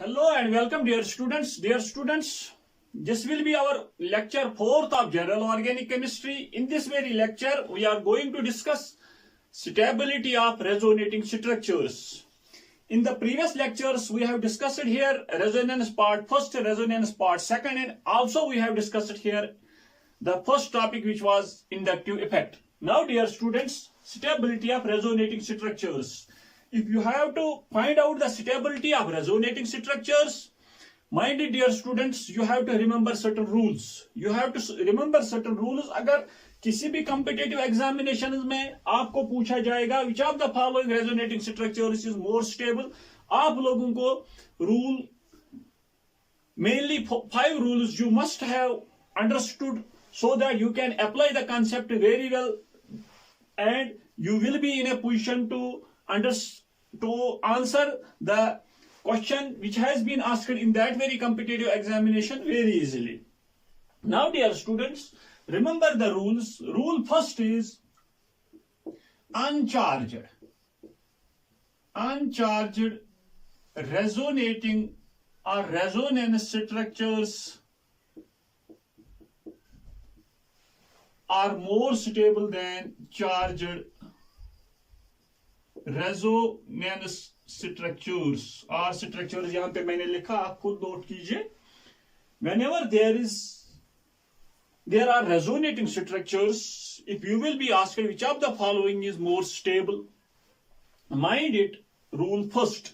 Hello and welcome, dear students. Dear students, this will be our lecture 4th of General Organic Chemistry. In this very lecture, we are going to discuss stability of resonating structures. In the previous lectures, we have discussed here resonance part first, resonance part second, and also we have discussed here the first topic, which was inductive effect. Now, dear students, stability of resonating structures. If you have to find out the stability of resonating structures, mind it, dear students, you have to remember certain rules. You have to remember certain rules. अगर किसी भी competitive examinations में आपको पूछा जाएगा which of the following resonating structures is more stable, आप लोगों को rule mainly 5 rules you must have understood so that you can apply the concept very well and you will be in a position to answer the question which has been asked in that very competitive examination very easily. Now, dear students, remember the rules. Rule first is uncharged resonating or resonance structures are more stable than charged resonance structures or structures. यहाँ पे मैंने लिखा, आप खुद note कीजिए. Whenever there are resonating structures, if you will be asked which of the following is more stable, mind it, rule first.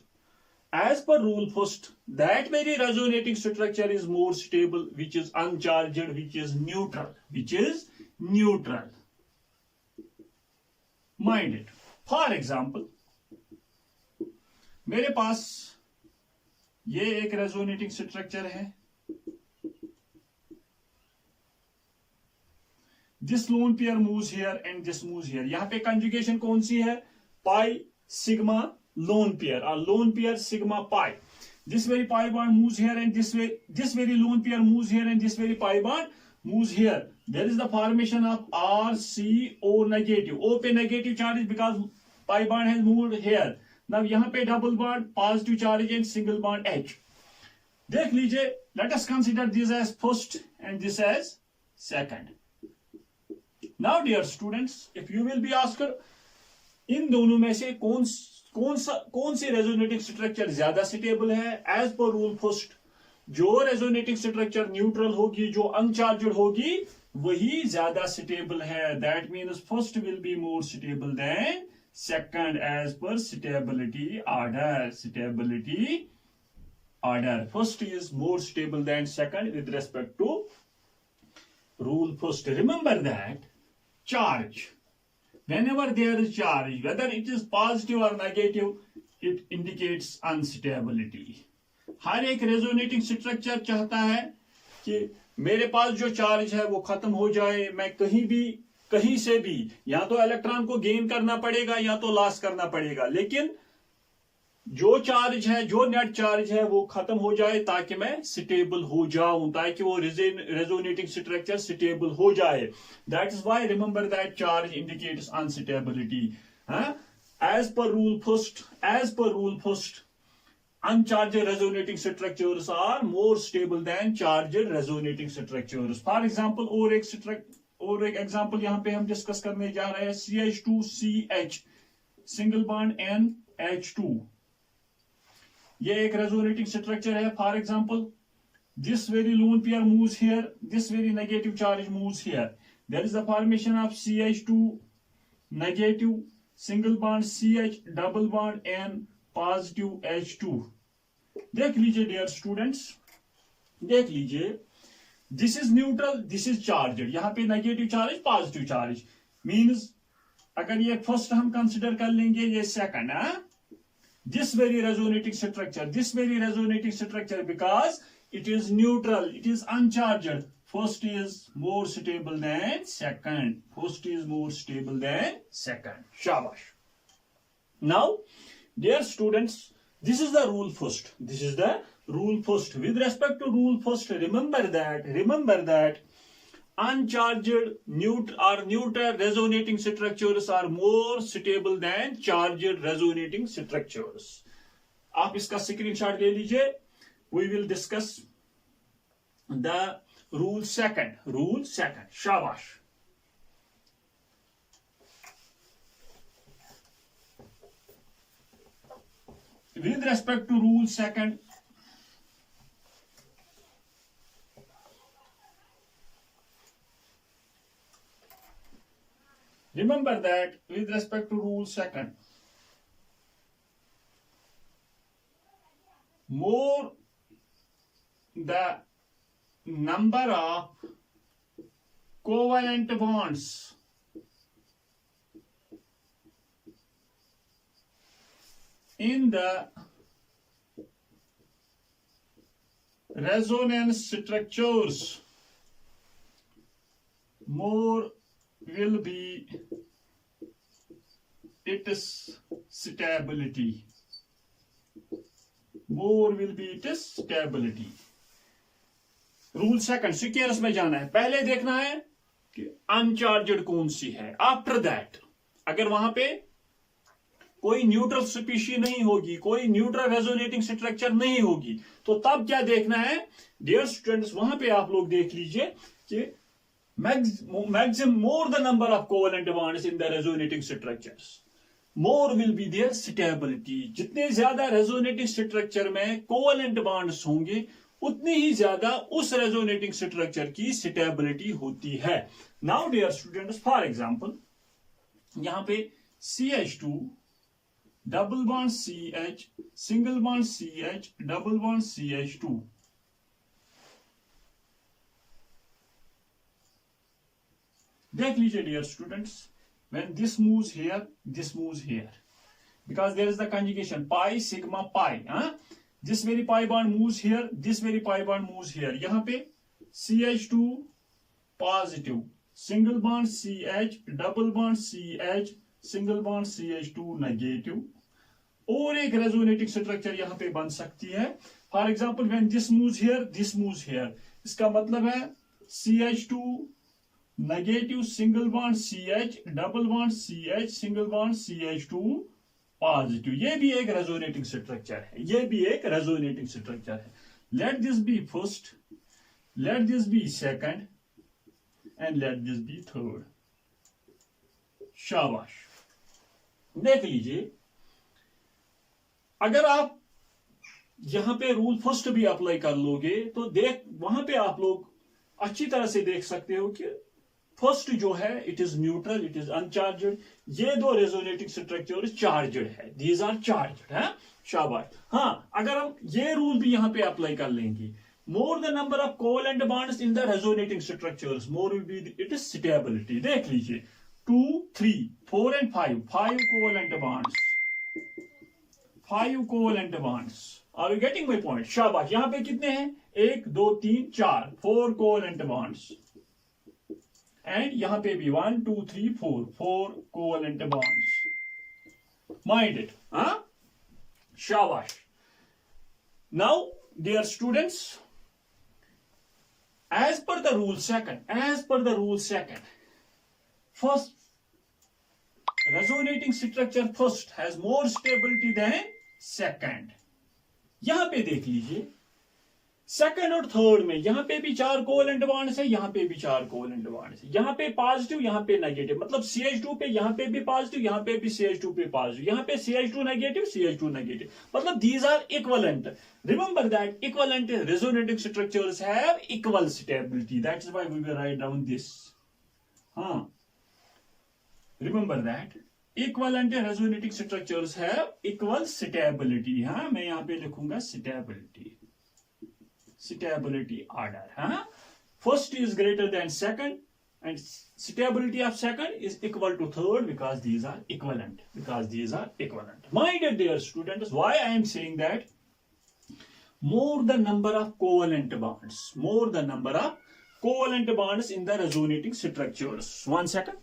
As per rule first, that very resonating structure is more stable, which is uncharged, which is neutral. Mind it. For example, मेरे पास ये एक resonating structure है. This loan pair moves here and this moves here. यहाँ पे conjugation कौन सी है? Pi sigma lone pair और loan pair sigma pi. This very pi bond moves here and this very lone pair moves here and this very pi bond moves here. There is the formation of RCO negative. O पे negative charge because pi bond has moved here. Now यहाँ पे double bond positive charge and single bond H. देख लीजिए. Let us consider this as first and this as second. Now, dear students, if you will be asked इन दोनों में से कौन सी resonating structure ज्यादा स्टेबल है, एज पर रूल फर्स्ट जो रेजोनेटिंग स्ट्रक्चर न्यूट्रल होगी, जो अनचार्ज्ड होगी, वही ज्यादा स्टेबल है. That means first will be more stable than second as per stability order. First is more stable than second with respect to rule first. Remember that charge, whenever there is charge, whether it is positive or negative, it indicates instability. हर एक resonating structure चाहता है कि मेरे पास जो charge है वो खत्म हो जाए. मैं कहीं से भी या तो इलेक्ट्रॉन को गेन करना पड़ेगा या तो लॉस करना पड़ेगा, लेकिन जो चार्ज है, जो नेट चार्ज है, वो खत्म हो जाए ताकि मैं स्टेबल हो जाऊं, ताकि वो रेजोनेटिंग स्ट्रक्चर स्टेबल हो जाए. That is why remember that charge indicates unstability. As per rule first uncharged resonating structures are more stable than charged resonating structures. For example और एक एग्जाम्पल यहाँ पे हम डिस्कस करने जा रहे हैं. CH2CH single bond NH2. ये एक रेजोनेटिंग स्ट्रक्चर है. For example this very lone pair moves here, this very negative charge moves here. There is the formation of CH2 negative single bond CH double bond N positive H2. देख लीजिए dear students, देख लीजिए. This is neutral, this is charged. यहाँ पे negative charge, positive charge. Means अगर ये first हम consider कर लेंगे, ये second. This very resonating structure because it is neutral, it is uncharged. First is more stable than second. Shabash. Now, dear students, this is the rule first. With respect to rule first, remember that uncharged neutral resonating structures are more stable than charged resonating structures. आप इसका screenshot ले लीजिए. we will discuss the rule second. Rule second. Shabash. With respect to rule second, remember that with respect to rule second, more the number of covalent bonds in the resonance structures, more will be its stability. More will be its stability. Rule second सिक्योरस में जाना है, पहले देखना है कि uncharged कौन सी है. आफ्टर दैट अगर वहां पे कोई न्यूट्रल स्पीशी नहीं होगी, कोई न्यूट्रल रेजोनेटिंग स्ट्रक्चर नहीं होगी, तो तब क्या देखना है डियर स्टूडेंट्स, वहां पे आप लोग देख लीजिए कि maximum more the number of covalent bonds in the resonating structures, more will be there stability. जितने ज्यादा रेजोनेटिंग स्ट्रक्चर में कोवेलेंट बॉन्ड्स होंगे उतनी ही ज्यादा उस रेजोनेटिंग स्ट्रक्चर की स्टेबिलिटी होती है. Now dear students, for example यहां पे CH2 double bond CH, single bond CH, double bond CH2. देख लीजिए dear students, when this moves here, this moves here, because there is the conjugation pi sigma pi. This very pi bond moves here, this very pi bond moves here. यहाँ पे CH2 positive, single bond CH, double bond CH, single bond CH2 negative. और एक resonating structure यहाँ पे बन सकती है. For example when this moves here, this moves here, इसका मतलब है CH2 negative, single bond CH, double bond CH, single bond CH2 positive. ये भी एक रेजोनेटिंग स्ट्रक्चर है, ये भी एक रेजोनेटिंग स्ट्रक्चर है. Let this be first, let this be second and let this be third. शाबाश. देख लीजिए, अगर आप यहां पे रूल फर्स्ट भी अप्लाई कर लोगे तो देख वहां पे आप लोग अच्छी तरह से देख सकते हो कि फर्स्ट जो है it is neutral, it is uncharged. ये दो रेजोनेटिंग स्ट्रक्चर चार्जड है, दीज आर चार्जड है. शाबाश. हाँ, अगर हम ये रूल भी यहां पे अप्लाई कर लेंगे, more the number of covalent bonds in the resonating structures, more will be it is stability. देख लीजिए 2, 3, 4 and 5, 5 covalent bonds, 5 covalent bonds. Are you getting my point? शाबाश. यहां पे कितने हैं? 1, 2, 3, 4, 4 कोवेलेंट बॉन्ड्स. एंड यहां पे भी 1, 2, 3, 4 कोवेलेंट बॉन्ड्स. Mind it. शाबाश. Now dear students, as per the rule second, first resonating structure first has more stability than second. यहां पे देख लीजिए, सेकंड और थर्ड में यहां पे भी 4 कोवेलेंट बॉन्ड्स है, यहां पे भी 4 कोवेलेंट बॉन्ड्स है. यहां पे पॉजिटिव, यहां पे नेगेटिव, मतलब CH2 पे यहां पे भी पॉजिटिव, यहां पे भी CH2 पे पॉजिटिव, यहां पे CH2 नेगेटिव, CH2 नेगेटिव, मतलब these are equivalent. Remember that equivalent resonating structures have equal stability. That's why we will write down this. Remember that equivalent resonating structures have equal stability. मैं यहां पे लिखूंगा stability order. First is greater than second and stability of second is equal to third because these are equivalent. My dear students, why I am saying that more the number of covalent bonds in the resonating structures. One second.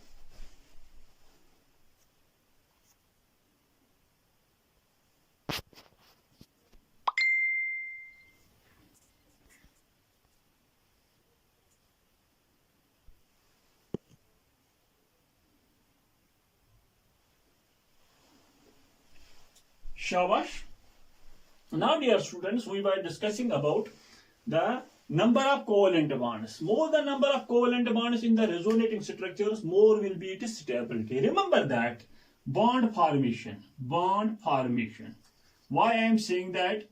शाबाश. Now, dear students, we were discussing about the number of covalent bonds. More the number of covalent bonds in the resonating structures, more will be its stability. Remember that bond formation. Why I am saying that?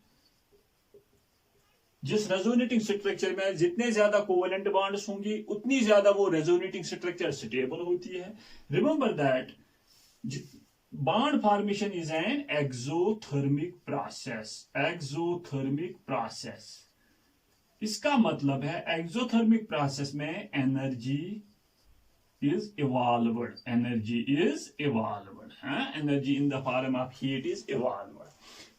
जिस resonating structure में जितने ज्यादा covalent bonds होंगी उतनी ज्यादा वो resonating structure stable होती है. Remember that bond formation is an exothermic process. इसका मतलब है exothermic process में energy is evolved. Energy in the form of heat is evolved.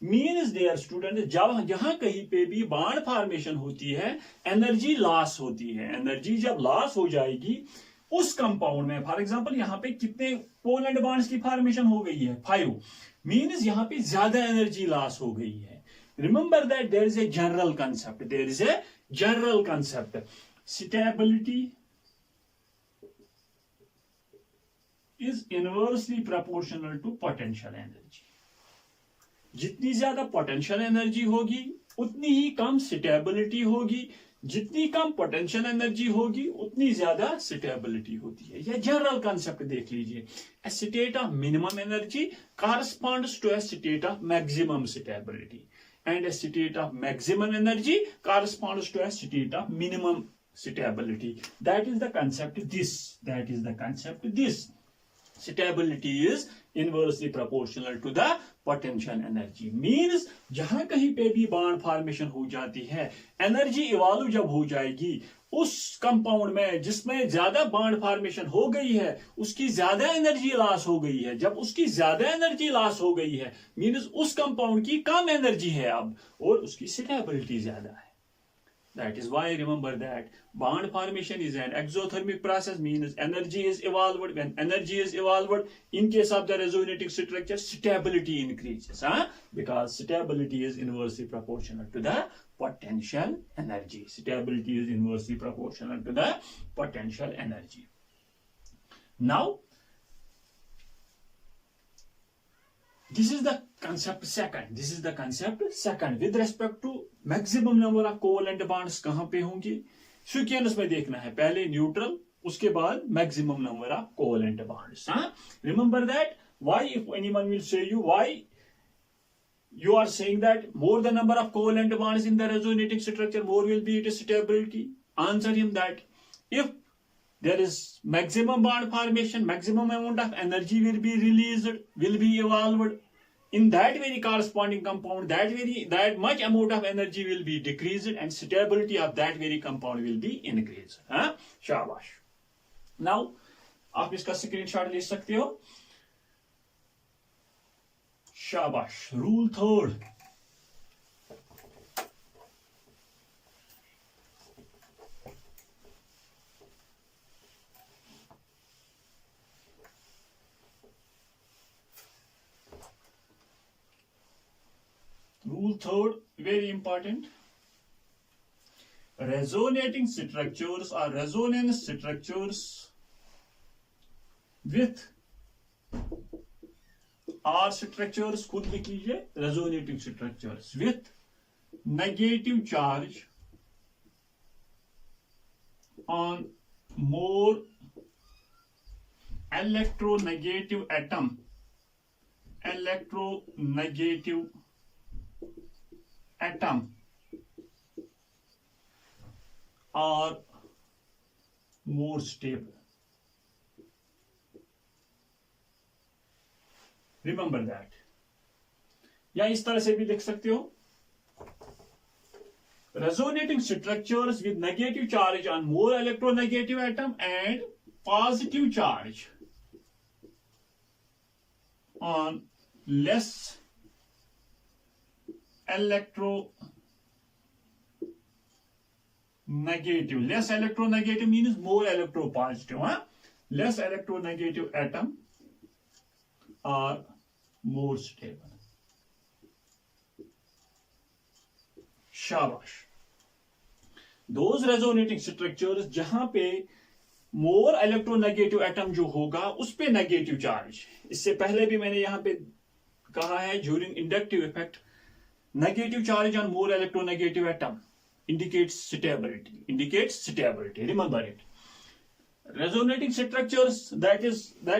Means dear student, जब जहां कहीं पे भी बॉन्ड फॉर्मेशन होती है एनर्जी लॉस होती है. एनर्जी जब लॉस हो जाएगी उस कंपाउंड में, फॉर एग्जांपल यहाँ पे कितने कोवेलेंट बॉन्ड्स की फॉर्मेशन हो गई है 5. मींस यहाँ पे ज्यादा एनर्जी लॉस हो गई है. Remember that there is a general concept. Stability is inversely proportional to potential energy. जितनी ज्यादा पोटेंशियल एनर्जी होगी उतनी ही कम स्टेबिलिटी होगी. जितनी कम पोटेंशियल एनर्जी होगी उतनी ज्यादा स्टेबिलिटी होती है. यह जनरल कंसेप्ट देख लीजिए. A state of minimum energy corresponds to a state of maximum stability and a state of maximum energy corresponds to a state of minimum stability. That is the concept this. Stability is inversely proportional to the potential energy. Means जहां कहीं पे भी bond formation हो जाती है, energy evolve जब हो जाएगी उस कंपाउंड में जिसमें ज्यादा बॉन्ड फॉर्मेशन हो गई है उसकी ज्यादा एनर्जी लॉस हो गई है. जब उसकी ज्यादा एनर्जी लॉस हो गई है मींस उस कंपाउंड की कम एनर्जी है अब और उसकी स्टेबिलिटी ज्यादा है. That is why remember that bond formation is an exothermic process, means energy is evolved. When energy is evolved, in case of the resonating structure, stability increases, because stability is inversely proportional to the potential energy. Stability is inversely proportional to the potential energy. Now, this is the concept second. With respect to maximum number of covalent bonds कहां पे होंगे, sequence में देखना है. पहले neutral, उसके बाद maximum number of covalent bonds. Remember that. Why, if anyone will say you why you are saying that more the number of covalent bonds in the resonating structure, more will be its stability. Answer him that if there is maximum bond formation, maximum amount of energy will be released, will be evolved. In that very corresponding compound, that much amount of energy will be decreased and stability of that very compound will be increased. शाबाश. Now, आप इसका screenshot ले सकते हो. शाबाश. Rule third. Rule third, very important. Resonating structures or resonance structures with R structures, खुद लिख लीजिए, resonating structures with negative charge on more electronegative atom, are more stable. Remember that. या इस तरह से भी लिख सकते हो. Resonating structures with negative charge on more electronegative atom and positive charge on less electronegative. Less electronegative means more electropositive. Less electronegative atom are more stable. शाबाश. Those resonating structures जहां पे more electronegative atom जो होगा उस पे negative charge. इससे पहले भी मैंने यहां पे कहा है, during inductive effect negative charge on more electronegative atom indicates stability. Remember it. Resonating structures, that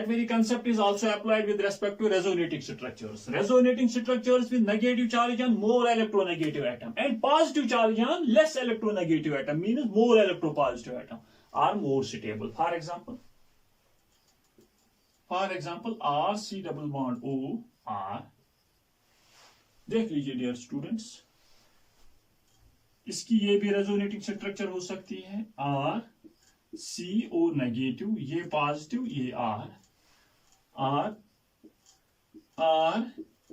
very concept is also applied with respect to resonating structures. Resonating structures with negative charge on more electronegative atom and positive charge on less electronegative atom, means more electropositive atom, are more stable. For example, R C double bond O R, देख लीजिए dear students, इसकी ये भी resonating structure हो सकती है, R C O negative, ये positive, ये R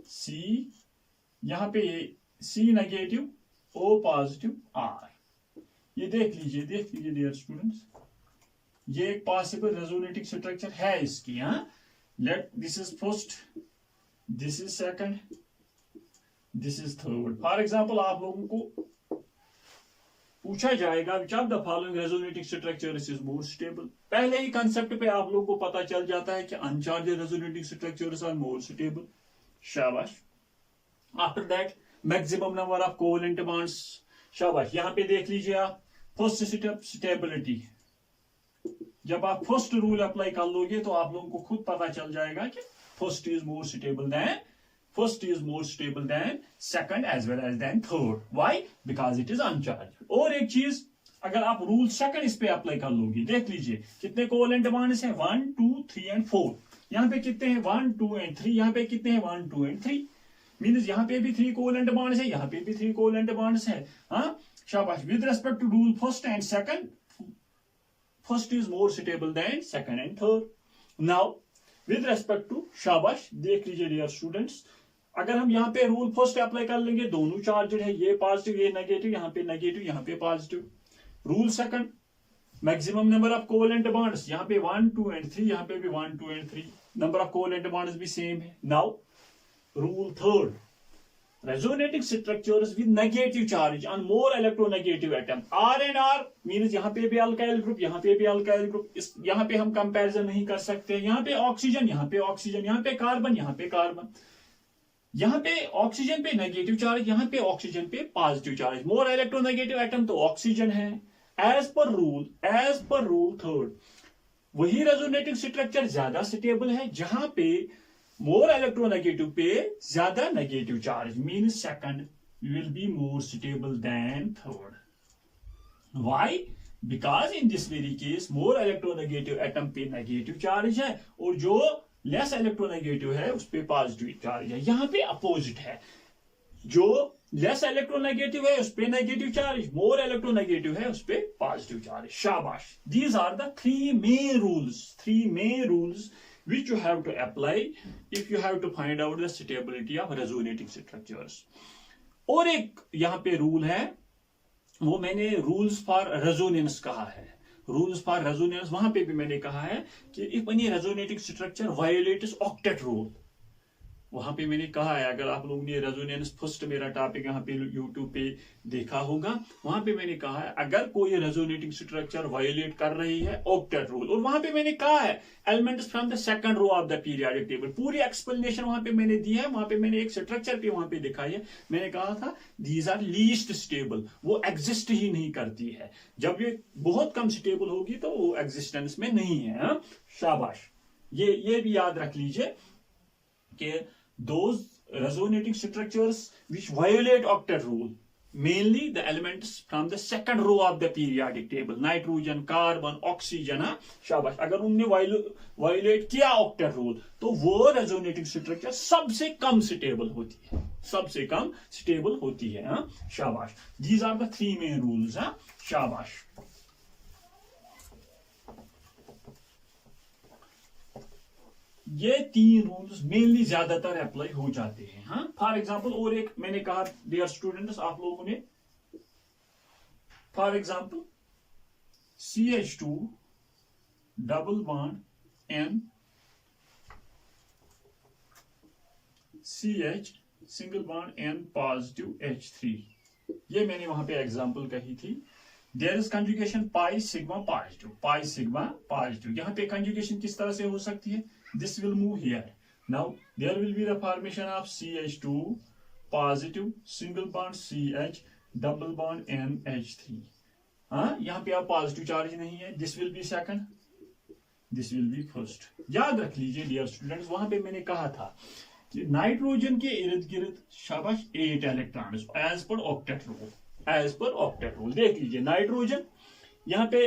C, यहां पे ये C negative, O positive, R, ये देख लीजिए डियर स्टूडेंट्स, ये एक पॉसिबल रेजोनेटिंग स्ट्रक्चर है इसकी. हाँ, let this is first, this is second, this is third. For example आप लोगों को पूछा जाएगा which of the following resonating structures is more stable. पहले ही कंसेप्ट पे आप लोगों को पता चल जाता है कि uncharged resonating structures are more stable. शाबाश. After that maximum number of covalent bonds. शाबाश. यहां पे देख लीजिए आप, फर्स्ट स्टेप स्टेबिलिटी. जब आप फर्स्ट रूल अप्लाई कर लोगे तो आप लोगों को खुद पता चल जाएगा कि first is more stable than second as well as than third. Why? Because it is uncharged. और एक चीज, अगर आप रूल सेकंड इस पे अप्लाई कर लोगे, देख लीजिए कितने कोवेलेंट बॉन्ड्स हैं, 1 2 3 एंड 4. यहाँ पे कितने हैं, 1 2 एंड 3. यहाँ पे कितने हैं, 1 2 एंड 3. मीन्स यहाँ पे भी 3 कोवेलेंट बॉन्ड्स है, यहाँ पे भी 3 कोवेलेंट बॉन्ड्स है. हाँ, शाबाश. With respect to rule first and second, first is more stable than second and third. Now with respect to, शाबाश, देख लीजिए डियर स्टूडेंट्स, अगर हम यहाँ पे रूल फर्स्ट अप्लाई कर लेंगे, दोनों चार्जेड है, ये पॉजिटिव ये नेगेटिव, यहाँ पे नेगेटिव यहाँ पे positive. Rule second, maximum number of covalent bonds, यहाँ पे 1 2 एंड 3, यहाँ पे भी 1 2 and 3, number of covalent bonds भी सेम है. Now rule third, resonating structures with negative charge on more electronegative atom. R and R means यहाँ पे भी alkyl group, यहाँ पे भी alkyl group. यहाँ पे हम कंपैरिजन नहीं कर सकते. यहाँ पे ऑक्सीजन, यहाँ पे ऑक्सीजन, यहाँ पे कार्बन, यहाँ पे कार्बन. यहाँ पे ऑक्सीजन पे नेगेटिव चार्ज, यहाँ पे ऑक्सीजन पे पॉजिटिव चार्ज. मोर इलेक्ट्रोनेगेटिव एटम तो ऑक्सीजन है. एज पर रूल थर्ड, वही रेजोनेटिंग स्ट्रक्चर ज्यादा स्टेबल है जहां पे मोर इलेक्ट्रोनेगेटिव पे ज्यादा negative charge, mean second will be more stable then third. Why? Because in this very case more electronegative atom पे नेगेटिव चार्ज है और जो लेस इलेक्ट्रोनेगेटिव है उस पे पॉजिटिव चार्ज है. यहां पे अपोजिट है, जो लेस इलेक्ट्रोनेगेटिव है उस पे नेगेटिव चार्ज, मोर इलेक्ट्रोनेगेटिव है उस पे पॉजिटिव चार्ज. शाबाश. These are the three main rules which you have to apply if you have to find out the stability of resonating structures. और एक यहाँ पे रूल है, वो मैंने रूल्स फॉर रेजोनेंस कहा है. रूल्स फॉर रेजोनेंस, वहां पे भी मैंने कहा है कि if any resonating structure violates octet rule, वहां पे मैंने कहा है, अगर आप लोगों ने रेजोनेंस फर्स्ट मेरा टॉपिक यहाँ पे यूट्यूब पे देखा होगा, वहां पे मैंने कहा है अगर कोई रेजोनेटिंग स्ट्रक्चर वायोलेट कर रही है ऑक्टेट रूल, और वहां पे मैंने कहा है elements from the second row of the periodic table. पूरी एक्सप्लेनेशन वहां पे मैंने दी है. वहां पे मैंने एक स्ट्रक्चर पे वहां पे दिखाई है. मैंने कहा था दीज आर लीस्ट स्टेबल, वो एग्जिस्ट ही नहीं करती है. जब ये बहुत कम स्टेबल होगी तो वो एग्जिस्टेंस में नहीं है. शाबाश. ये भी याद रख लीजिए कि those resonating structures which violate octet rule, mainly the elements from the second row of the periodic table, nitrogen, carbon, oxygen. शाबाश. अगर उनने violate किया octet rule तो वो resonating structure सबसे कम stable होती है. शाबाश. These are the three main rules. शाबाश. ये 3 रूल्स मेनली ज्यादातर अप्लाई हो जाते हैं. हाँ, फॉर एग्जाम्पल, और एक मैंने कहा डियर स्टूडेंट्स, आप लोगों ने for example CH2 double bond N CH single bond N positive H3, ये मैंने वहां पे एग्जाम्पल कही थी. There is conjugation pi sigma positive. यहाँ पे कंजुगेशन किस तरह से हो सकती है? This will move here. Now there will be the formation of CH2 positive single bond CH double bond NH3। हाँ, यहाँ पे अब पॉजिटिव चार्ज नहीं है, this will be second, this will be first. याद रख लीजिए डियर स्टूडेंट्स, वहां पे मैंने कहा था कि नाइट्रोजन के इर्द गिर्द शाबाश 8 electrons as per octet rule, as per octet rule. देख लीजिए नाइट्रोजन यहाँ पे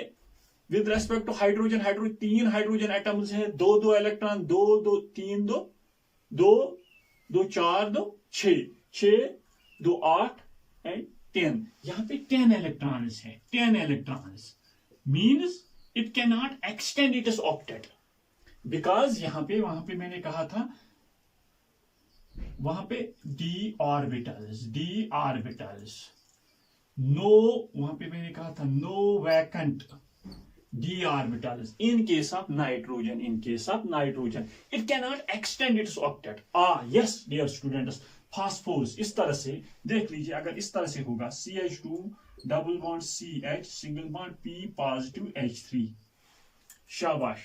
with respect to hydrogen, hydrogen 3 hydrogen atoms है, 2 इलेक्ट्रॉन, 2 2 3 2 2 2 4 2 6 6 2 8 एंड 10। यहाँ पे 10 इलेक्ट्रॉन्स है, 10 electrons means it can not extend it is octet, because यहाँ पे वहां पे मैंने कहा था वहां पे d ऑर्बिटल्स नो, वहां पे मैंने कहा था no vacant d orbitals in case of nitrogen, in case of nitrogen it can not extend its octet. Yes dear students, phosphorus इस तरह से देख लीजिए, अगर इस तरह से होगा CH2 double bond CH single bond P positive H3, शाबाश।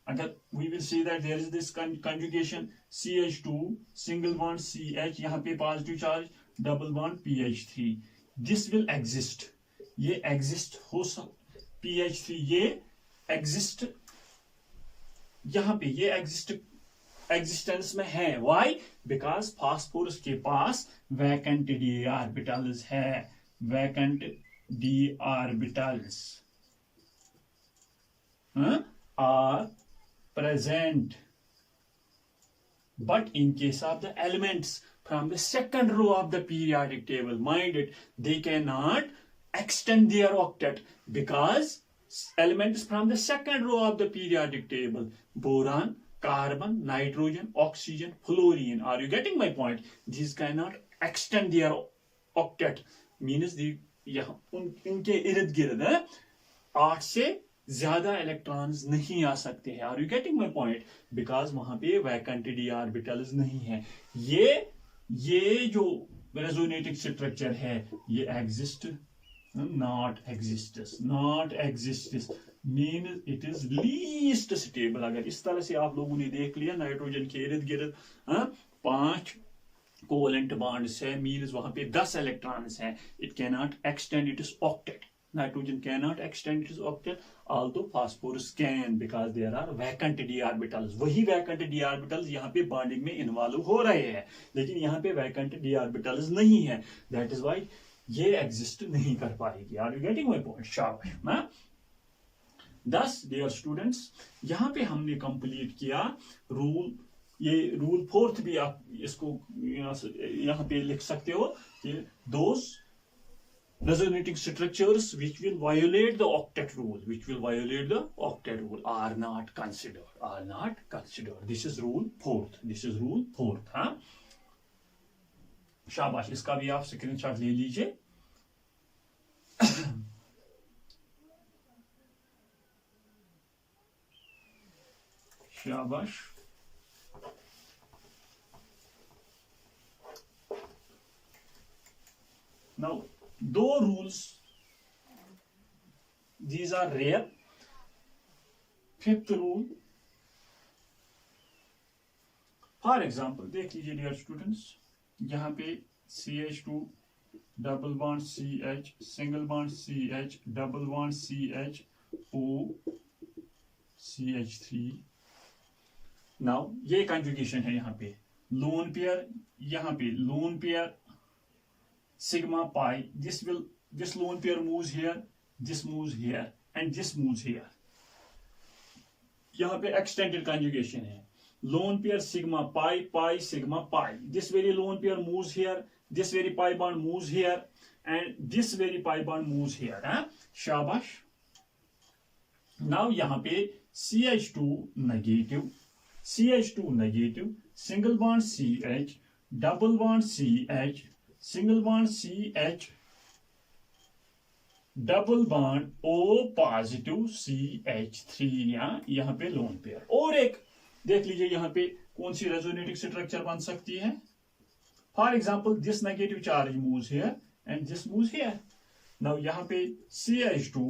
अगर we will see that there is this conjugation CH2 single bond CH, यहाँ पे positive charge double bond PH3, this will exist, ये एग्जिस्ट हो सकता, PH3 ये exist, यहाँ पे ये एग्जिस्टेंस में है। व्हाई? बिकॉज फास्फोरस के पास वैकेंट d ऑर्बिटल्स है, vacant d orbitals are present, but in case of the elements from the second row of the periodic table, mind it, they cannot extend their octet because elements from the second row of the periodic table, boron, carbon, nitrogen, oxygen, fluorine, are you getting my point? These cannot extend their octet, means the उनके इर्द गिर्द 8 से ज्यादा electrons नहीं आ सकते हैं। Are you getting my point? Because वहां पे वैकेंट d ऑर्बिटल्स नहीं है। ये जो रेजोनेटिंग स्ट्रक्चर है ये exist, not exist mean it is least stable. अगर इस तरह से आप लोगों ने देख लिया नाइट्रोजन के इर्द गिर्द 5 कोवेलेंट बॉन्ड्स है, मीन्स वहां पे 10 इलेक्ट्रॉन्स हैं, it can not extend it is octet. Nitrogen cannot extend its octet, although phosphorus can because there are vacant d orbitals. वही vacant d orbitals यहाँ पे बॉन्डिंग में इन्वॉल्व हो रहे हैं, लेकिन यहाँ पे vacant d orbitals नहीं है, that is why ये एग्जिस्ट नहीं कर पाएगी। Are you getting my point? शाबाश ना। Thus dear students, यहाँ पे हमने कंप्लीट किया रूल, ये रूल 4th भी आप इसको यहाँ पे लिख सकते हो कि those resonating structures which will violate the octet rule, are not considered. This is rule 4th, हाँ। शाबाश, इसका भी आप स्क्रीनशॉट ले लीजिए। शाबाश। Now though rules, these are rare. 5th rule, for example देख लीजिए डियर स्टूडेंट्स, यहाँ पे CH2 double bond CH single bond CH double bond CH O CH3। Now ये कंजुगेशन है, यहाँ पे लोन पेयर, यहाँ पे lone pair sigma pi, this lone pair moves here, this moves here and this moves here। यहाँ पे extended conjugation है, lone pair sigma pi sigma pi, this very lone pair moves here, this very pi bond moves here and this very pi bond moves here, शाबाश। now यहाँ पे CH2 negative single bond CH double bond CH single bond CH double bond O positive CH3, यहाँ पे lone pair. और एक देख लीजिए यहाँ पे कौन सी रेजोनेटिंग स्ट्रक्चर बन सकती है। For example this negative charge moves here and this moves here. Now यहाँ पे CH2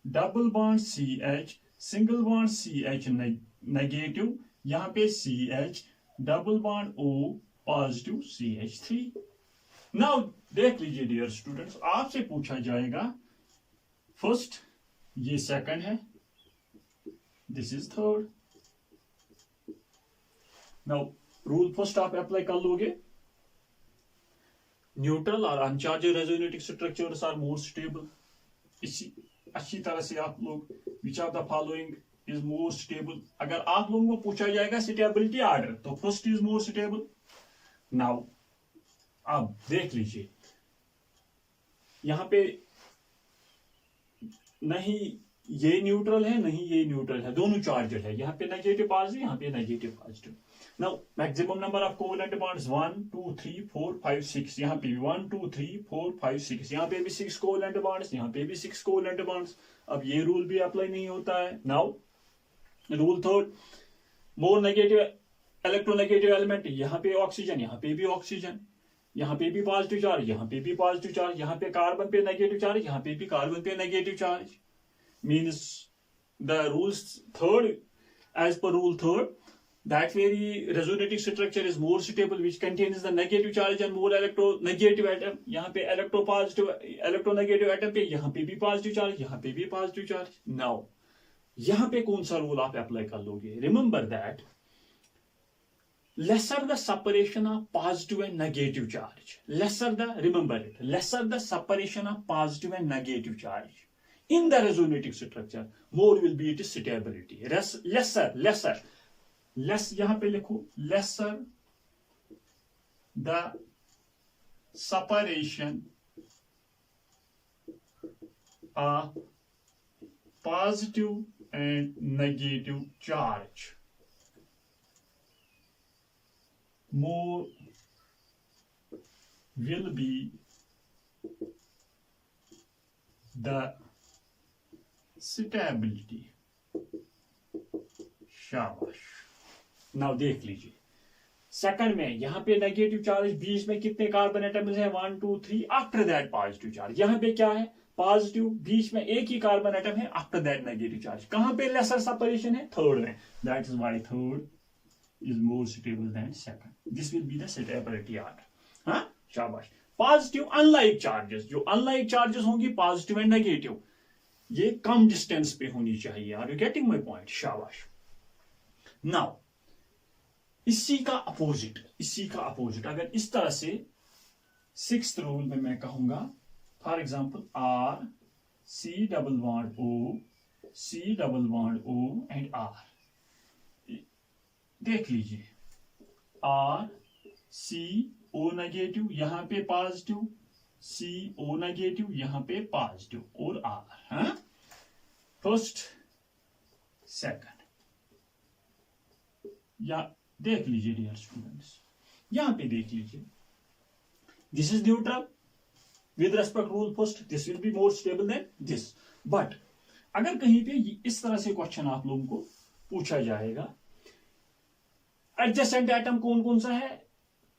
double bond CH single bond CH negative, यहाँ पे CH double bond O positive CH3। Now देख लीजिए डियर स्टूडेंट्स, आपसे पूछा जाएगा फर्स्ट ये सेकंड है, this is third. Now rule first आप अप्लाई कर लोगे, न्यूट्रल और uncharged resonating structures are more stable. इसी अच्छी तरह से आप लोग which of the following is more stable, अगर आप लोगों को पूछा जाएगा स्टेबिलिटी ऑर्डर तो first is more stable. Now अब देख लीजिए, यहां पे नहीं ये न्यूट्रल है नहीं ये न्यूट्रल है, दोनों चार्जड है, यहाँ पे नेगेटिव पॉजिटिव यहाँ पे negative positive. Now maximum number of covalent bonds 1 2 3 4 5 6, यहाँ पे भी 1 2 3 4 5 6, यहाँ पे भी 6 कोवेलेंट बॉन्ड्स, यहाँ पे भी 6 कोवेलेंट बॉन्ड्स। अब ये रूल भी अप्लाई नहीं होता है। Now rule third, more negative electronegative element, यहाँ पे ऑक्सीजन यहाँ पे भी ऑक्सीजन, यहाँ पे भी पॉजिटिव चार्ज यहाँ पे भी पॉजिटिव चार्ज, यहाँ पे कार्बन पे नेगेटिव चार्ज यहाँ पे भी कार्बन पे negative charge. Means the rules third, as per rule third, that very resonating structure is more stable which contains the negative charge and more electronegative atom। यहाँ पे electronegative atom पे यहाँ पे भी पॉजिटिव चार्ज यहाँ पे भी पॉजिटिव चार्ज। नाउ यहाँ पे कौन सा रूल आप अप्लाई कर लोगे? Remember that lesser the separation of positive and negative charge, remember it, lesser the separation of positive and negative charge in the resonating structure, more will be its stability। less यहां पे लिखो, lesser the separation of positive and negative charge, more will be the stability। शाबाश। Now देख लीजिए, second में यहाँ पे negative charge, बीच में कितने कार्बन एटम्स हैं? 1 2 3, आफ्टर दैट पॉजिटिव चार्ज। यहाँ पे क्या है? पॉजिटिव, बीच में एक ही कार्बन एटम है, आफ्टर दैट नेगेटिव चार्ज। कहां पे लेसर सेपरेशन है? थर्ड में। That is why third is more stable than second. This will be the stability order। हाँ, शाबाश। पॉजिटिव अनलाइक चार्जेस, जो अनलाइक चार्जेस होंगी पॉजिटिव एंड नेगेटिव, ये कम डिस्टेंस पे होनी चाहिए। Are you getting my point? शाबाश। नाउ इसी का अपोजिट अगर इस तरह से सिक्स्थ रूल में मैं कहूंगा, for example R C double bond O C double bond O and R, देख लीजिए R C O नेगेटिव, यहां पे पॉजिटिव, C O नेगेटिव, यहां पे पॉजिटिव, और R। हाँ, फर्स्ट सेकंड, या देख लीजिए डियर स्टूडेंट्स, यहां पे देख लीजिए, this is neutral with respect rule first, this will be more stable then this. But अगर कहीं पे इस तरह से क्वेश्चन आप लोगों को पूछा जाएगा, एडजेसेंट एटम कौन कौन सा है?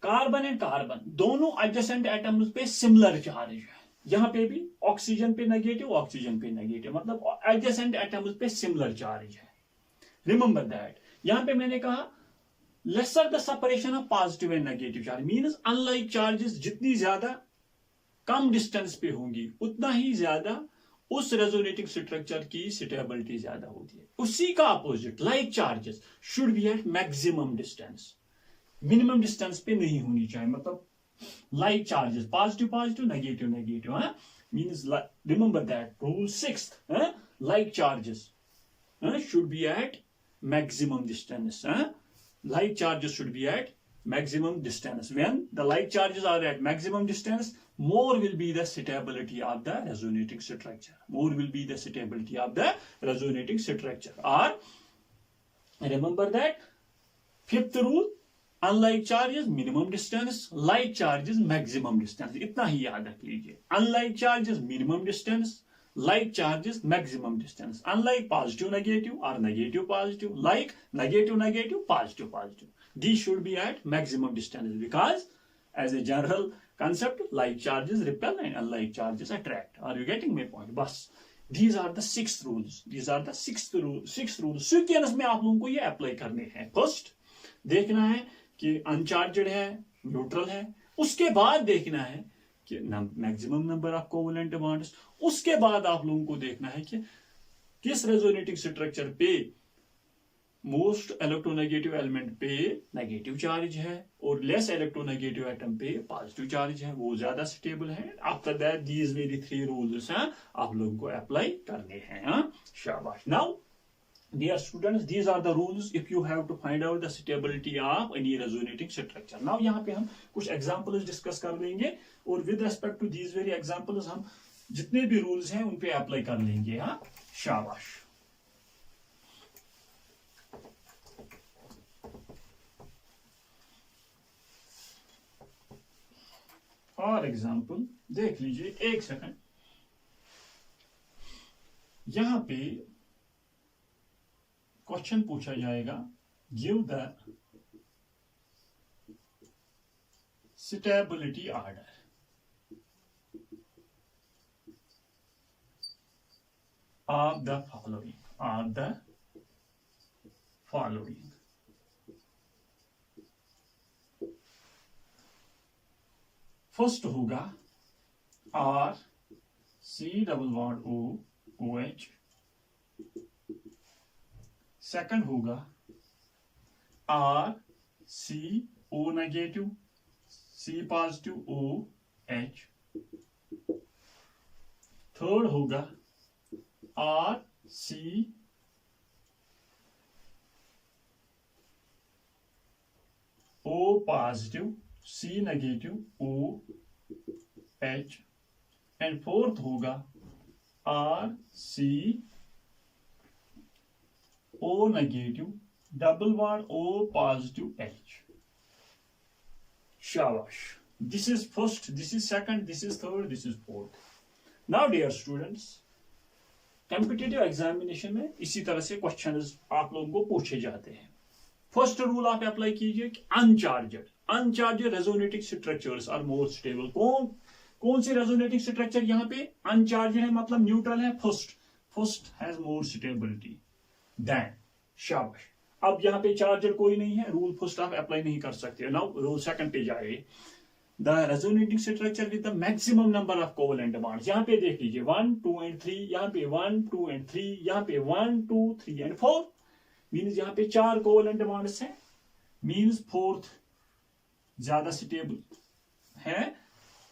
कार्बन एंड कार्बन, दोनों एडजेसेंट एटम्स पे सिमिलर चार्ज है। यहां पे भी ऑक्सीजन पे नेगेटिव, ऑक्सीजन पे नेगेटिव, मतलब एडजेसेंट एटम्स पे सिमिलर चार्ज है। रिमेंबर दैट, यहां पे मैंने कहा lesser the separation of positive and negative charge, means unlike charges जितनी ज्यादा कम डिस्टेंस पे होंगी उतना ही ज्यादा उस रेजोनेटिंग स्ट्रक्चर की स्टेबिलिटी ज्यादा होती है। उसी का opposite like charges should be at maximum distance, minimum distance पे नहीं होनी चाहिए। मतलब like charges positive positive negative negative, means remember that rule sixth, like charges should be at maximum distance। Like charges should be at maximum distance. When the like charges are at maximum distance, more will be the stability of the resonating structure. More will be the stability of the resonating structure. Or remember that fifth rule, unlike charges minimum distance, like charges maximum distance। इतना ही याद रख लीजिए, unlike charges minimum distance, like charges maximum distance, unlike positive negative or negative positive, like negative negative positive positive, these should be at maximum distance, because as a general concept like charges repel and unlike charges attract। Are you getting my point? बस these are the sixth rules, these are the sixth rules sequence में आप लोगों को ये apply करने हैं। First देखना है कि अनचार्जड है न्यूट्रल है। उसके बाद देखना है कि maximum number of covalent bonds. उसके बाद आप लोगों को देखना है कि किस रेजोनेटिंग स्ट्रक्चर पे मोस्ट इलेक्ट्रोनेगेटिव एलिमेंट पे नेगेटिव चार्ज है और लेस इलेक्ट्रोनेगेटिव एटम पे पॉजिटिव चार्ज है, वो ज्यादा स्टेबल है। आफ्टर दैट दीज मेरी 3 रूल्स हैं, आप लोगों को अप्लाई करने हैं। शाबाश। Now dear students, these are the rules if you have to find out the stability of any resonating structure. Now यहाँ पे हम कुछ examples discuss कर लेंगे और with respect to these very examples हम जितने भी rules हैं उन पे अप्लाई कर लेंगे। हाँ, शाबाश। फॉर एग्जाम्पल देख लीजिए, एक सेकंड, यहां पे क्वेश्चन पूछा जाएगा, give the stability order of the following. First होगा R C double bond O O H. Second होगा R C O negative C positive O H. Third होगा R C O positive C negative O H. And fourth होगा R C O negative double bond O positive H. शाबाश। This is first, this is second, this is third, this is fourth. Now dear students, competitive examination में इसी तरह से questions आप लोगों को पूछे जाते हैं। फर्स्ट रूल आप अप्लाई कीजिए कि uncharged resonating structures are more stable. कौन सी रेजोनेटिंग स्ट्रक्चर यहाँ पे अनचार्जड है, मतलब न्यूट्रल है? First has more stability than. शाबाश। अब यहाँ पे चार्जर कोई नहीं है, रूल फर्स्ट आप अप्लाई नहीं कर सकते। नाउ रूल सेकंड पे जाए, the resonating structure with the maximum number of covalent bonds. यहाँ पे देख लीजिए 1 2 एंड 3, यहाँ पे 1 2 एंड 3, यहाँ पे 1 2 3 एंड 4, मीन्स यहाँ पे 4 कोवेलेंट बॉन्ड्स हैं, मीन्स फोर्थ ज्यादा स्टेबल है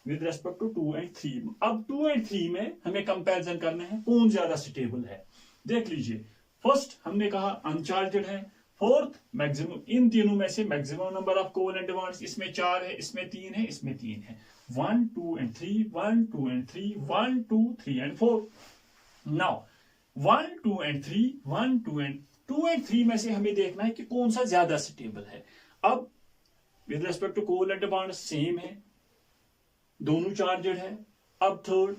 विद रेस्पेक्ट टू 2 एंड 3। अब 2 एंड 3 में हमें कंपैरिजन करना है कौन ज्यादा स्टेबल है। देख लीजिए, फर्स्ट हमने कहा अनचार्जड है, फोर्थ मैक्सिमम, इन तीनों में से maximum number of covalent bonds, इसमें 4 है, इसमें 3 है, इसमें 3 है। 1 2 and 3, 1 2 and 3, 1 2 3 and 4। Now 1 2 and 3, 1 2 and 3 में से हमें देखना है कि कौन सा ज्यादा स्टेबल है। अब with respect to covalent bond same है, दोनों चार्जड है। अब third,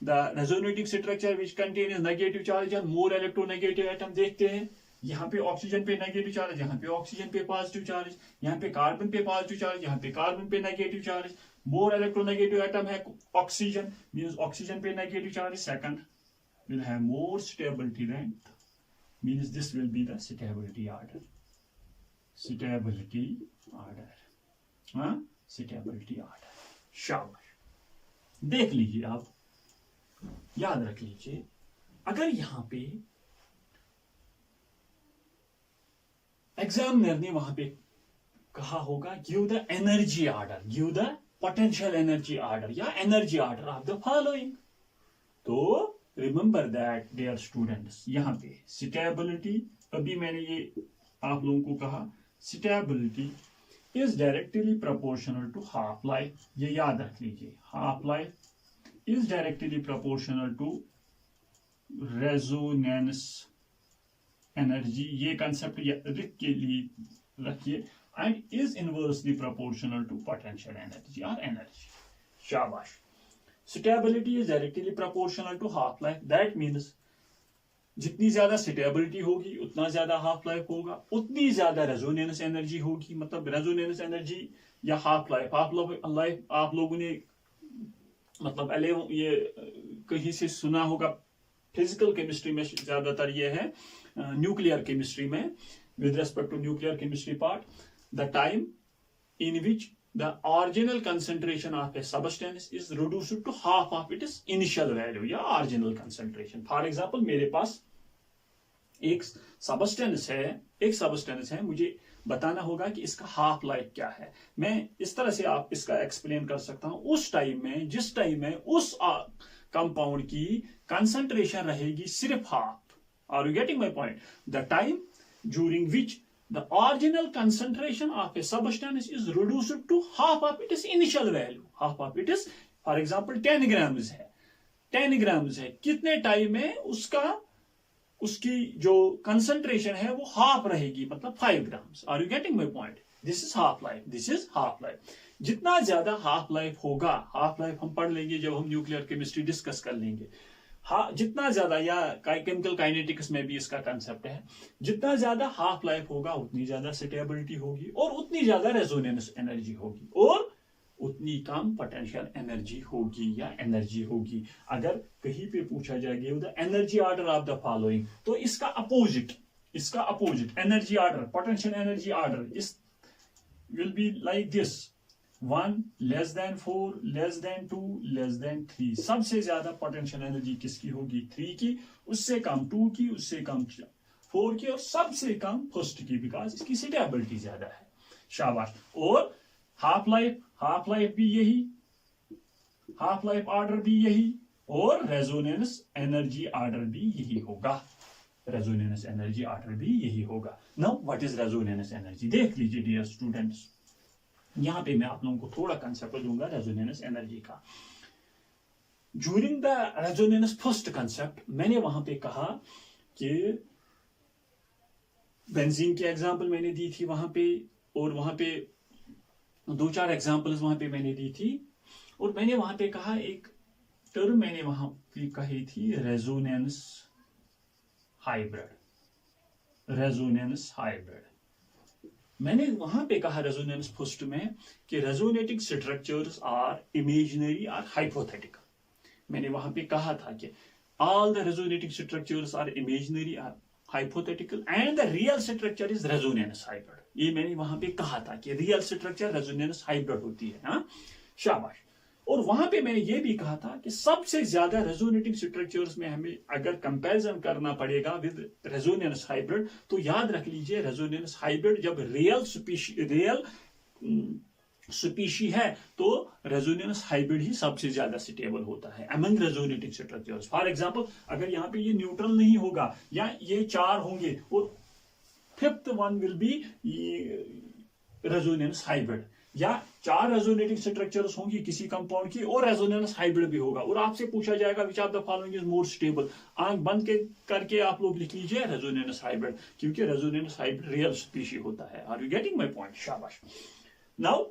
the resonating structure which contain negative charge and more electronegative atom. देखते हैं यहाँ पे ऑक्सीजन पे नेगेटिव चार्ज, यहाँ पे ऑक्सीजन पे पॉजिटिव चार्ज, यहाँ पे कार्बन पे पॉजिटिव चार्ज, यहाँ पे कार्बन पे नेगेटिव चार्ज। मोर इलेक्ट्रोनेगेटिव एटम है ऑक्सीजन, मींस ऑक्सीजन पे negative charge. Second will have more stability than, means this will be the stability order. Stability order, हाँ, stability order। शाबाश। देख लीजिए, आप याद रख लीजिए, अगर यहां पे एग्जामिनर ने वहां पे कहा होगा give the energy order, give the potential energy order या energy order of the following, तो रिमेंबर दैट डियर स्टूडेंट्स, यहाँ पे स्टेबिलिटी, अभी मैंने ये आप लोगों को कहा, stability is directly proportional to half life. ये याद रख लीजिए, half life is directly proportional to resonance energy. ये कंसेप्ट लिख के लिए रखिए, and is inversely proportional to potential energy और एनर्जी। शाबाश। Stability is directly proportional to half life, that means जितनी ज्यादा स्टेबिलिटी होगी उतना ज्यादा हाफ लाइफ होगा, उतनी ज्यादा रेजोनेंस एनर्जी होगी। मतलब रेजोनेंस एनर्जी या हाफ लाइफ, आप लोगों ने मतलब ये कहीं से सुना होगा, फिजिकल केमिस्ट्री में ज्यादातर ये है, न्यूक्लियर केमिस्ट्री में, with respect to nuclear chemistry part, the time in which the original concentration of a substance is reduced to half of its initial value या original concentration. For example, मेरे पास एक substance है, मुझे बताना होगा कि इसका हाफ लाइफ क्या है. मैं इस तरह से आप इसका एक्सप्लेन कर सकता हूं. उस टाइम में, जिस टाइम में उस कंपाउंड की कंसंट्रेशन रहेगी सिर्फ half. Are you getting my point? The time during which the original concentration of a substance is reduced to half of its initial value. Half of it is, for example, 10 grams है. 10 grams है. कितने time में उसकी जो concentration है वो half रहेगी, मतलब 5 grams. Are you getting my point? This is half life. This is half life. जितना ज्यादा हाफ लाइफ होगा, हाफ लाइफ हम पढ़ लेंगे जब हम न्यूक्लियर केमिस्ट्री डिस्कस कर लेंगे. हाँ, जितना ज्यादा, या केमिकल काइनेटिक्स में भी इसका कंसेप्ट है, जितना ज्यादा हाफ लाइफ होगा उतनी ज्यादा स्टेबिलिटी होगी और उतनी ज्यादा रेजोनेंस एनर्जी होगी और उतनी कम पोटेंशियल एनर्जी होगी या एनर्जी होगी. अगर कहीं पे पूछा जाएगा the energy order of the following, तो इसका opposite energy order, potential energy order is will be like this: 1 less than 4 less than 2 less than 3. सबसे ज्यादा पोटेंशियल एनर्जी किसकी होगी? 3 की, उससे कम 2 की, उससे कम 4 की और सबसे कम फर्स्ट की, बिकॉज इसकी स्टेबिलिटी ज्यादा है. शाबाश. और हाफ लाइफ भी यही, हाफ लाइफ ऑर्डर भी यही और रेजोनेंस एनर्जी ऑर्डर भी यही होगा. रेजोनेंस एनर्जी ऑर्डर भी यही होगा. Now what is resonance energy? देख लीजिए डियर स्टूडेंट्स, यहां पे मैं आप लोगों को थोड़ा कंसेप्ट दूंगा रेजोनेंस एनर्जी का. During the resonance first concept मैंने वहां पे कहा कि बेंजीन की एग्जांपल मैंने दी थी वहां पे, और वहां पे 2-4 एग्जांपल्स वहां पे मैंने दी थी, और मैंने वहां पे कहा एक टर्म मैंने वहां पे कही थी, रेजोनेंस हाइब्रिड. मैंने वहां पे कहा रेजोनेंस फर्स्ट में कि रेजोनेटिंग स्ट्रक्चर्स आर इमेजिनरी और हाइपोथेटिकल. मैंने वहां पे कहा था कि all the resonating structures are imaginary और hypothetical and the real structure is resonance hybrid. ये मैंने वहां पे कहा था कि रियल स्ट्रक्चर रेजोनेंस हाइब्रिड होती है. हाँ, शाबाश. और वहां पे मैंने ये भी कहा था कि सबसे ज्यादा रेजोनेटिंग स्ट्रक्चर्स में हमें अगर कंपैरिजन करना पड़ेगा विद रेजोनेंस हाइब्रिड, तो याद रख लीजिए रेजोनेंस हाइब्रिड जब रियल स्पीशी है तो रेजोनेंस हाइब्रिड ही सबसे ज्यादा स्टेबल होता है among resonating structures. For example, अगर यहाँ पे ये न्यूट्रल नहीं होगा या ये 4 होंगे और 5th one will be resonance hybrid, या 4 रेजोनेटिंग स्ट्रक्चर्स होंगी किसी कंपाउंड की और रेजोनेंस हाइब्रिड भी होगा, और आपसे पूछा जाएगा which of the following is more stable, आंख बंद करके आप लोग लिख लीजिए रेजोनेंस हाइब्रिड, क्योंकि रेजोनेंस हाइब्रिड रियल स्पीशी होता है. Are you getting my point? शाबाश. नाउ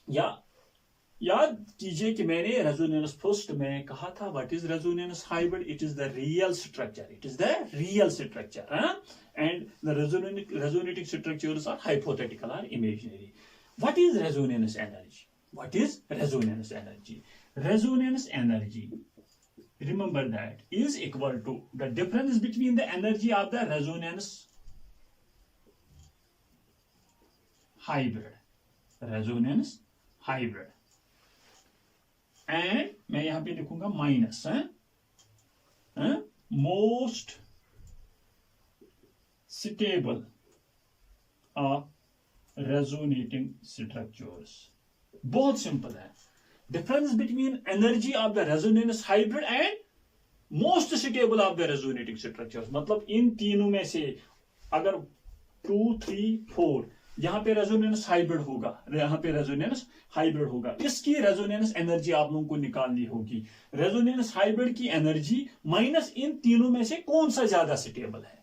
याद कीजिए कि मैंने रेजोनेंस फर्स्ट में कहा था what is resonance hybrid? It is the real structure. And the resonating structures are hypothetical or imaginary. What is resonance energy? Resonance energy, remember that, is equal to the difference between the energy of the resonance hybrid and मैं यहां पे लिखूंगा minus most stable of resonating structures. बहुत simple है. Difference between energy of the resonance hybrid and most stable of the resonating structures. मतलब इन तीनों में से अगर 2, 3, 4 यहां पे रेजोनेंस हाइब्रिड होगा, इसकी रेजोनेंस एनर्जी आप लोगों को निकालनी होगी. रेजोनेंस हाइब्रिड की एनर्जी माइनस इन तीनों में से कौन सा ज्यादा स्टेबल है?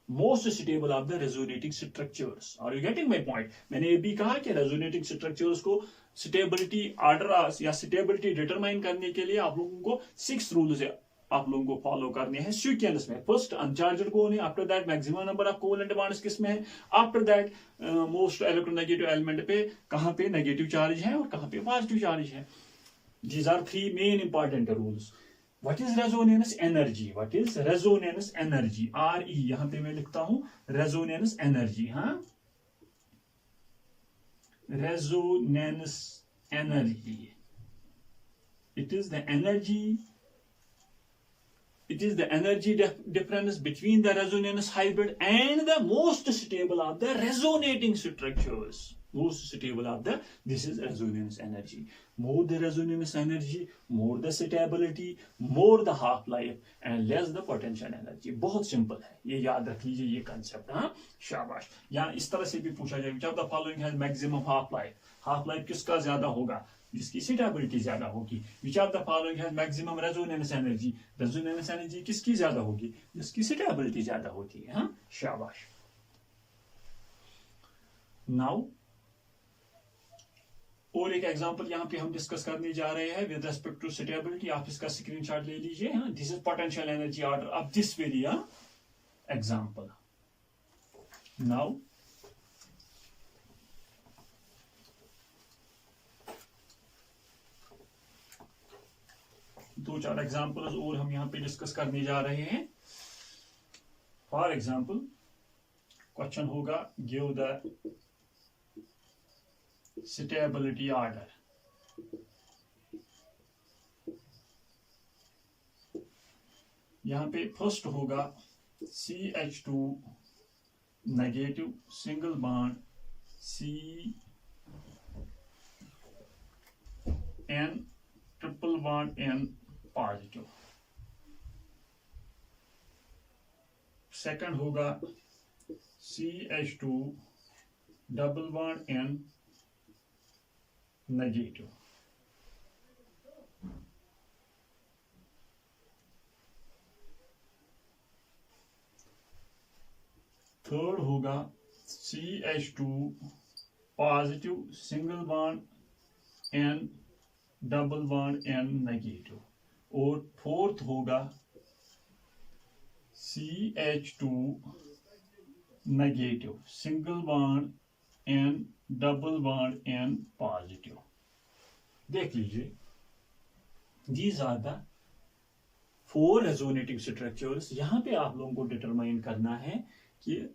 Most stable of the resonating structures. Are you getting my point? मैंने ये भी कहा कि रेजोनेटिंग स्ट्रक्चर्स को स्टेबिलिटी ऑर्डर या स्टेबिलिटी डिटरमाइन करने के लिए आप लोगों को 6 रूल्स आप लोगों को फॉलो करने हैं सीक्वेंस में. फर्स्ट अनचार्जड कौन है, after that maximum number of covalent bonds किस में है, after that most electronegative element पे कहां पे नेगेटिव चार्ज है और कहां पे पॉजिटिव चार्ज है. These are 3 main important rules. What is resonance energy? RE यहां पे मैं लिखता हूं resonance energy. हाँ, resonance energy. It is the energy difference between the resonance hybrid and the most stable of the resonating structures. This is resonance energy. More the resonance energy, more the stability, more the half life and less the potential energy. बहुत simple है, ये याद रख लीजिए ये concept. हाँ, शाबाश. यहाँ इस तरह से भी पूछा जाए, which of the following has maximum half life? Half life किसका ज्यादा होगा? जिसकी स्टेबिलिटी ज्यादा होगी. Which of the following has maximum resonance energy? Resonance energy किसकी ज्यादा होगी? जिसकी स्टेबिलिटी ज्यादा होती है. हाँ, शाबाश. नाउ और एक एग्जांपल यहाँ पे हम डिस्कस करने जा रहे हैं विद रेस्पेक्ट टू स्टेबिलिटी. आप इसका स्क्रीनशॉट ले लीजिए. हाँ, this is potential energy order of this very example. Now दो चार एग्जांपल्स और हम यहाँ पे डिस्कस करने जा रहे हैं. फॉर एग्जांपल क्वेश्चन होगा गिव द स्टेबिलिटी ऑर्डर. यहाँ पे फर्स्ट होगा CH2 negative single bond CN triple bond N positive. Second होगा CH2 double bond N negative. Third होगा CH2 positive single bond N double bond N negative. और fourth होगा CH2 negative single bond N double bond N positive. देख लीजिए, these are the 4 resonating structures. यहां पे आप लोगों को डिटरमाइन करना है कि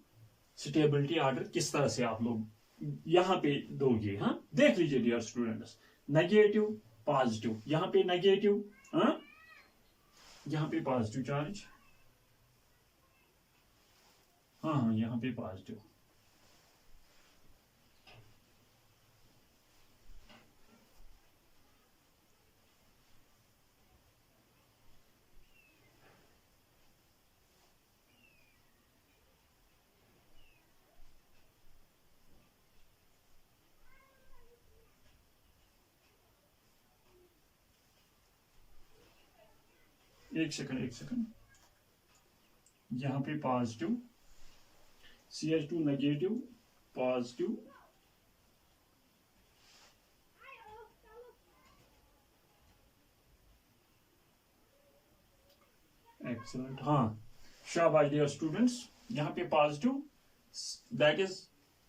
स्टेबिलिटी ऑर्डर किस तरह से आप लोग यहां पे दोगे. हाँ, देख लीजिए डियर स्टूडेंट्स, नेगेटिव पॉजिटिव, यहां पे नेगेटिव, हाँ, यहां पे पॉजिटिव चार्ज, हाँ, यहां पे पॉजिटिव. एक सेकंड, यहां पे positive, CH2 negative positive, excellent. हाँ, शाबाश डियर स्टूडेंट्स. यहां पे positive, that is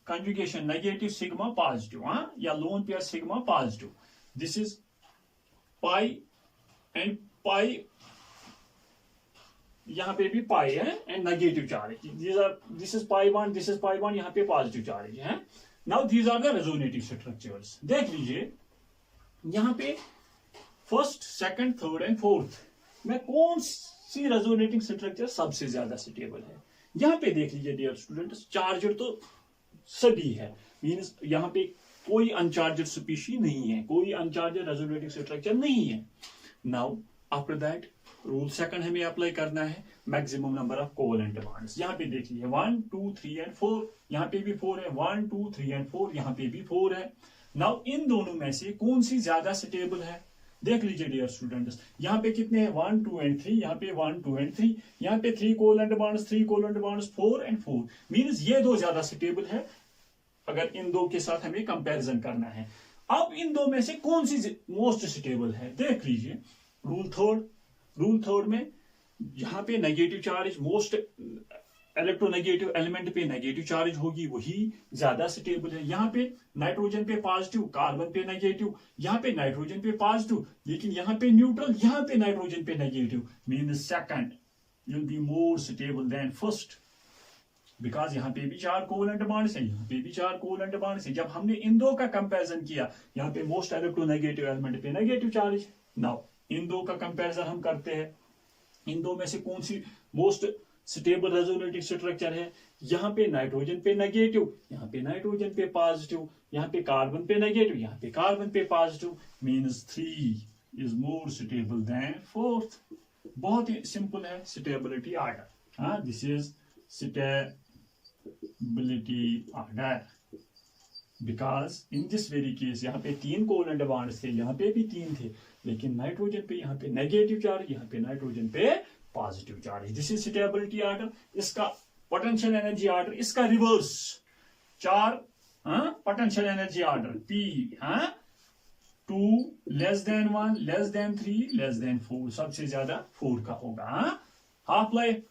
conjugation negative sigma positive. हाँ, या lone pair sigma positive. This is pi and pi, यहाँ पे भी पाई है and negative charge. This is pi bond, this is pi bond, यहाँ पे पॉजिटिव चार्ज है. Now these are the resonative structures. देख लीजिए, यहाँ पे first, second, third and fourth में कौन सी रेजोनेटिंग स्ट्रक्चर सबसे ज्यादा स्टेबल है. यहाँ पे देख लीजिए डियर स्टूडेंट्स, चार्जर तो सभी है, मीन्स यहाँ पे कोई अनचार्जर स्पीशी नहीं है, कोई अनचार्जर रेजोनेटिंग स्ट्रक्चर नहीं है. Now after that rule second हमें अप्लाई करना है, maximum number of covalent bonds. यहाँ पे देख लीजिए 1 2 3 एंड 4, यहाँ पे भी 4 है. 1 2 3 एंड 4, यहाँ पे भी 4 है. नाउ इन दोनों में से कौन सी ज्यादा स्टेबल है? देख लीजिए डियर स्टूडेंट्स, यहाँ पे कितने हैं? 1 2 एंड 3, यहाँ पे 1 2 एंड 3, यहाँ पे 3 covalent bonds, 3 covalent bonds, 4 and 4. Means ये दो ज्यादा स्टेबल है अगर इन दो के साथ हमें कंपैरिजन करना है. अब इन दो में से कौन सी मोस्ट स्टेबल है? देख लीजिए, रूल थर्ड में यहाँ पे negative charge, most electronegative element पे नेगेटिव चार्ज होगी, वही ज्यादा स्टेबल है. यहाँ पे नाइट्रोजन पे पॉजिटिव, कार्बन पे नेगेटिव, यहाँ पे नाइट्रोजन पे पॉजिटिव, लेकिन यहाँ पे न्यूट्रल, यहाँ पे नाइट्रोजन पे negative. Mean second will be more stable then first. Because यहाँ पे भी 4 कोवेलेंट बॉन्ड्स हैं, यहाँ पे भी 4 कोवेलेंट बॉन्ड्स हैं। जब हमने इन दो का कंपैरिजन किया, यहाँ पे मोस्ट इलेक्ट्रोनेगेटिव एलिमेंट पे नेगेटिव चार्ज। नाउ इन दो का कंपैरिजन हम करते हैं, इन दो में से कौन सी मोस्ट स्टेबल रेजोनेटिंग स्ट्रक्चर है। यहाँ पे नाइट्रोजन पे नेगेटिव, यहाँ पे नाइट्रोजन पे पॉजिटिव, यहाँ पे कार्बन पे नेगेटिव, यहाँ पे कार्बन पे positive, means 3 is more stable then 4th। बहुत ही सिंपल है स्टेबिलिटी ऑर्डर। हाँ, this is stability order because in this very case यहाँ पे 3 कोवेलेंट बॉन्ड्स थे, यहाँ पे भी 3 थे, लेकिन नाइट्रोजन पे यहाँ पे नेगेटिव चार्ज, यहाँ पे नाइट्रोजन पे positive charge. This is stability order. इसका पोटेंशियल एनर्जी ऑर्डर इसका reverse 4 potential energy order P 2 less than 1 less than 3 less than 4, सबसे ज्यादा 4 का होगा। Half life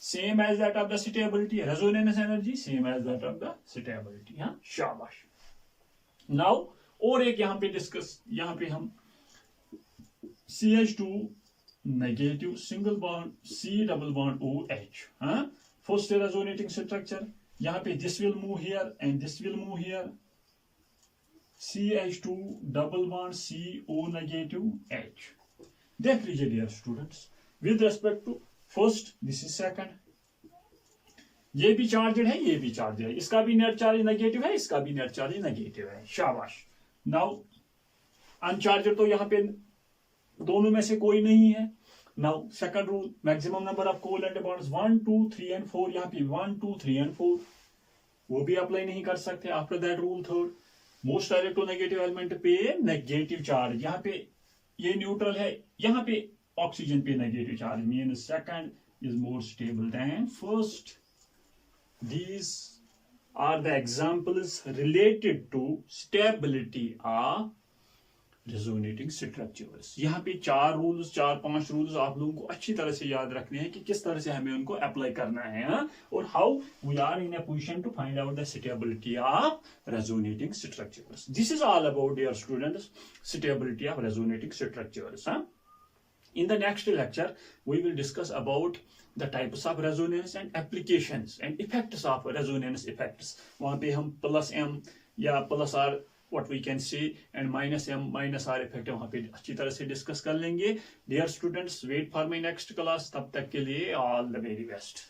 same as that of the stability, resonance energy same as that of the stability. शाबाश। Now और एक यहाँ पे डिस्कस, यहाँ पे हम CH2 negative single bond C double bond OH, first resonating structure. यहाँ पे this will move here and this will move here, CH2 double bond CO negative H। देख लीजिए dear students, with respect to first this is second, ये भी charged है, ये भी charge है, इसका भी नेट चार्ज नेगेटिव है, इसका भी नेट चार्ज नेगेटिव है। शाबाश। नाउ अनचार्जड तो यहाँ पे दोनों में से कोई नहीं है। Now second rule, maximum number of covalent bonds 1 2 3 and 4, यहाँ पे 1 2 3 एंड 4, वो भी अप्लाई नहीं कर सकते। After that rule third, most electronegative element पे नेगेटिव चार्ज, यहाँ पे ये न्यूट्रल है, यहाँ पे ऑक्सीजन पे negative charge, mean second is more stable then first. These are the examples related to stability of resonating structures। यहाँ पे 4-5 रूल्स आप लोगों को अच्छी तरह से याद रखने हैं कि किस तरह से हमें उनको अप्लाई करना है, और how we are in a position to find out the stability of resonating structures. This is all about dear students stability of resonating structures. In the next lecture, we will discuss about the types of resonance and applications and effects of resonance effects। वहाँ पे हम +M या +R what we can say and -M -R effect वहाँ पे अच्छी तरह से discuss कर लेंगे। Dear students, wait for my next class। तब तक के लिए all the very best।